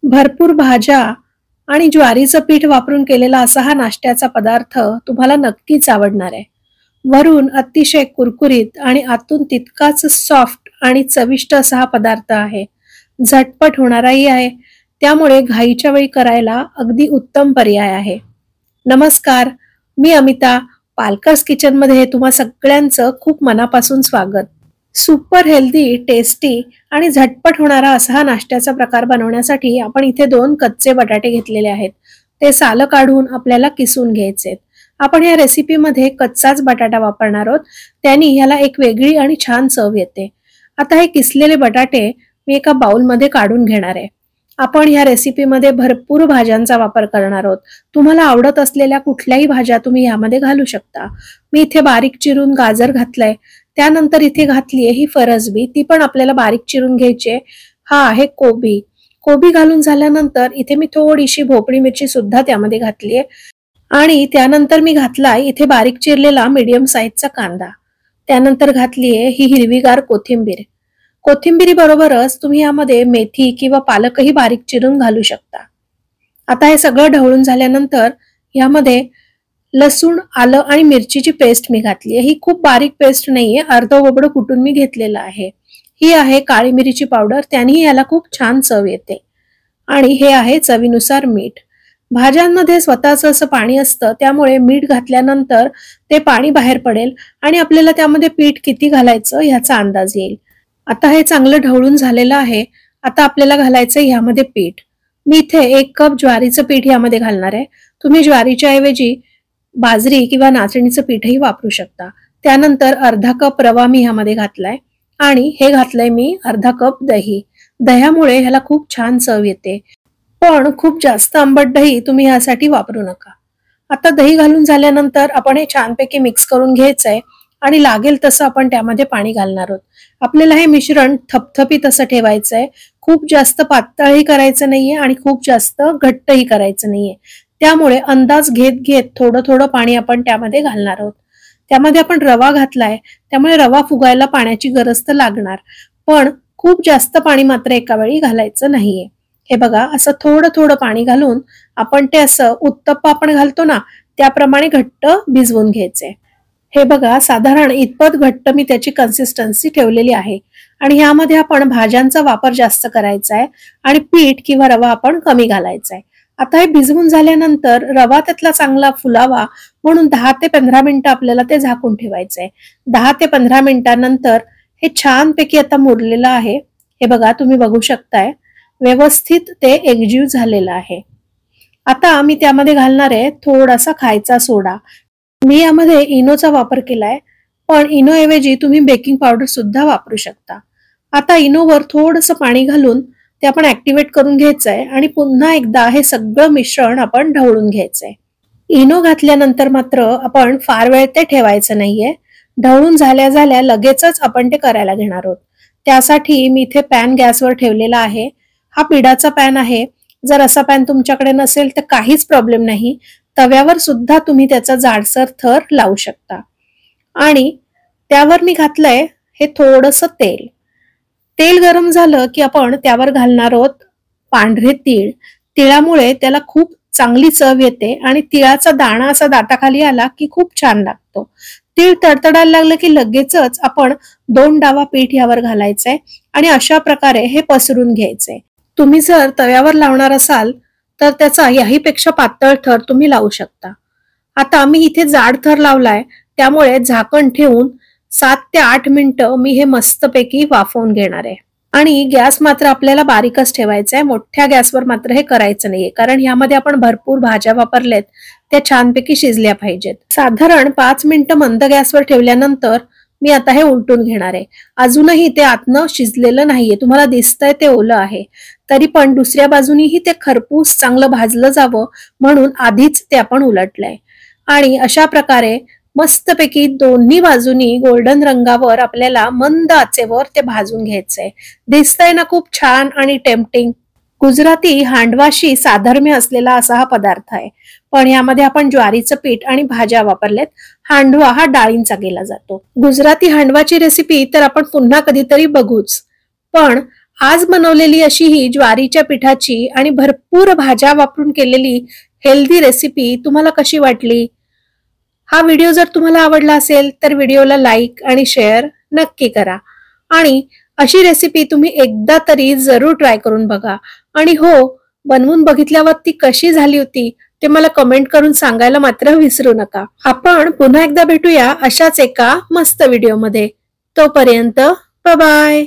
भरपूर भाज्या आणि ज्वारीचं पीठ वापरून केलेला असा हा नाश्त्याचा पदार्थ तुम्हाला नक्कीच आवडणार आहे. वरून अतिशय कुरकुरीत आणि आतून तितकाच सॉफ्ट आणि चविष्ट असा हा पदार्थ आहे. झटपट होणाराही आहे, त्यामुळे घाईच्या वेळी करायला अगदी उत्तम पर्याय आहे. नमस्कार, मी अमिता. पालकर्स किचनमध्ये तुम्हा सगळ्यांचं खूप मनापासून स्वागत. सुपर हेल्दी, टेस्टी आणि झटपट होणारा असा हा नाश्त्याचा प्रकार बनवण्यासाठी आपण इथे 2 कच्चे बटाटे घेतलेले आहेत. ते सालं काढून आपल्याला किसून घ्यायचे. आपण या रेसिपीमध्ये कच्चाच बटाटा वापरणार आहोत. त्यांनी ह्याला एक वेगळी आणि छान चव येते. आता हे किसलेले बटाटे मी एका बाउलमध्ये काढून घेणार आहे. आपण ह्या रेसिपीमध्ये भरपूर भाज्यांचा वापर करणार आहोत. तुम्हाला आवडत असलेल्या कुठल्याही भाज्या तुम्ही ह्यामध्ये घालू शकता. मी इथे बारीक चिरून गाजर घातलंय. त्यानंतर इथे घातलीये ही फरसबी, ती पण आपल्याला बारीक चिरून घ्यायची. हा आहे कोबी. कोबी घालून झाल्यानंतर इथे मी थोडीशी भोपळी मिरची सुद्धा त्यामध्ये घातलीये आणि त्यानंतर मी घातलाय इथे बारीक चिरलेला मीडियम साईजचा कांदा. त्यानंतर घातलीये ही हिरवीगार कोथिंबीर. कोथिंबीरी बरोबरच तुम्ही यामध्ये मेथी किंवा पालकही बारीक चिरून घालू शकता. आता हे सगळं ढवळून झाल्यानंतर यामध्ये लसूण, आलं आणि मिरचीची पेस्ट मी घातली आहे. ही खूप बारीक पेस्ट नाहीये, अर्धं बोबडं कुटून मी घेतलेलं आहे. ही आहे काळी मिरीची पावडर, त्यानेही याला खूप छान चव येते. आणि हे आहे चवीनुसार मीठ. भाज्यांमध्ये स्वतःच असं पाणी असतं, त्यामुळे मीठ घातल्यानंतर ते पाणी बाहेर पडेल आणि आपल्याला त्यामध्ये पीठ किती घालायचं ह्याचा अंदाज येईल. आता हे चांगलं ढवळून झालेलं आहे. आता आपल्याला घालायचं ह्यामध्ये पीठ. मी इथे 1 कप ज्वारीचं पीठ यामध्ये घालणार आहे. तुम्ही ज्वारीच्या ऐवजी बाजरी किंवा नाचणीचं पीठही वापरू शकता. त्यानंतर अर्धा कप रवा मी ह्यामध्ये घातलाय आणि हे घातलंय मी अर्धा कप दही. दह्यामुळे ह्याला खूप छान चव येते, पण खूप जास्त आंबट दही तुम्ही ह्यासाठी वापरू नका. आता दही घालून झाल्यानंतर आपण हे छानपैकी मिक्स करून घ्यायचंय आणि लागेल तसं आपण त्यामध्ये पाणी घालणार आहोत. आपल्याला हे मिश्रण थपथपीत असं ठेवायचंय. खूप जास्त पातळही करायचं नाहीये आणि खूप जास्त घट्टही करायचं नाहीये. त्यामुळे अंदाज घेत घेत थोडं थोडं पाणी आपण त्यामध्ये घालणार आहोत. त्यामध्ये आपण रवा घातलाय, त्यामुळे रवा फुगायला पाण्याची गरज तर लागणार, पण खूप जास्त पाणी मात्र एका वेळी घालायचं नाहीये. हे बघा, असं थोडं थोडं पाणी घालून आपण ते असं उत्तप्पा आपण घालतो ना, त्याप्रमाणे घट्ट भिजवून घ्यायचे. हे बघा, साधारण इतपत घट्ट मी त्याची कन्सिस्टन्सी ठेवलेली आहे. आणि ह्यामध्ये आपण भाज्यांचा वापर जास्त करायचा आहे आणि पीठ किंवा रवा आपण कमी घालायचा आहे. आता हे भिजवून झाल्यानंतर रवा त्यातला चांगला फुलावा म्हणून 10 ते 15 मिनिटं आपल्याला ते झाकून ठेवायचंय. 10 ते 15 मिनिटांनंतर हे छानपैकी आता मुरलेलं आहे. हे बघा, तुम्ही बघू शकताय, व्यवस्थित ते एकजीव झालेलं आहे. आता मी त्यामध्ये घालणार आहे थोडासा खायचा सोडा. मी यामध्ये इनोचा वापर केलाय, पण इनो ऐवजी तुम्ही बेकिंग पावडर सुद्धा वापरू शकता. आता इनोवर थोडंसं पाणी घालून ते आपण ऍक्टिव्हेट करून घ्यायचंय आणि पुन्हा एकदा हे सगळं मिश्रण आपण ढवळून घ्यायचंय. इनो घातल्यानंतर मात्र आपण फार वेळ ते ठेवायचं नाहीये. ढवळून झाल्या झाल्या लगेचच आपण ते करायला घेणार आहोत. त्यासाठी मी इथे पॅन गॅसवर ठेवलेला आहे. हा पिठाचा पॅन आहे. जर असा पॅन तुमच्याकडे नसेल तर काहीच प्रॉब्लेम नाही. तव्यावर सुद्धा तुम्ही त्याचा जाडसर थर लावू शकता. आणि त्यावर मी घातलंय हे थोडंसं तेल. तेल गरम झालं की आपण त्यावर घालणार आहोत पांढरे तीळ. तिळामुळे त्याला खूप चांगली चव येते आणि तिळाचा दाणा असा दाताखाली आला की खूप छान लागतो. तीळ तडतडायला लागलं की लगेचच आपण 2 डावा पीठ यावर घालायचंय आणि अशा प्रकारे हे पसरून घ्यायचंय. तुम्ही जर तव्यावर लावणार असाल तर त्याचा याहीपेक्षा पातळ थर तुम्ही लावू शकता. आता मी इथे जाड थर लावलाय, त्यामुळे झाकण ठेवून 7 ते 8 मिनिटं मी हे मस्तपैकी वाफवून घेणार आहे. आणि गॅस मात्र आपल्याला बारीकच ठेवायचा आहे. मोठ्या गॅसवर मात्र हे करायचं नाहीये, कारण ह्यामध्ये आपण भरपूर भाज्या वापरल्यात, त्या छानपैकी शिजल्या पाहिजेत. साधारण 5 मिनिटं मंद गॅसवर ठेवल्यानंतर मी आता हे उलटून घेणार आहे. अजूनही ते आतनं शिजलेलं नाहीये, तुम्हाला दिसतंय ते ओलं आहे. तरी पण दुसऱ्या बाजूनीही ते खरपूस चांगलं भाजलं जावं म्हणून आधीच ते आपण उलटलंय. आणि अशा प्रकारे मस्तपैकी दोन्ही बाजूनी गोल्डन रंगावर आपल्याला मंद आचेवर ते भाजून घ्यायचंय. दिसतंय ना खूप छान आणि टेम्पटिंग. गुजराती हांडवाशी साधर्म्य असलेला असा हा पदार्थ आहे, पण यामध्ये आपण ज्वारीचं पीठ आणि भाज्या वापरलेत. हांडवा हा डाळींचा केला जातो. गुजराती हांडवाची रेसिपी तर आपण पुन्हा कधीतरी बघूच, पण आज बनवलेली अशी ही ज्वारीच्या पिठाची आणि भरपूर भाज्या वापरून केलेली हेल्दी रेसिपी तुम्हाला कशी वाटली? हा व्हिडिओ जर तुम्हाला आवडला असेल तर व्हिडिओला लाईक आणि शेअर नक्की करा आणि अशी रेसिपी तुम्ही एकदा तरी जरूर ट्राय करून बघा आणि हो, बनवून बघितल्यावर ती कशी झाली होती ते मला कमेंट करून सांगायला मात्र विसरू नका. आपण पुन्हा एकदा भेटूया अशाच एका मस्त व्हिडिओमध्ये. तोपर्यंत बाय बाय.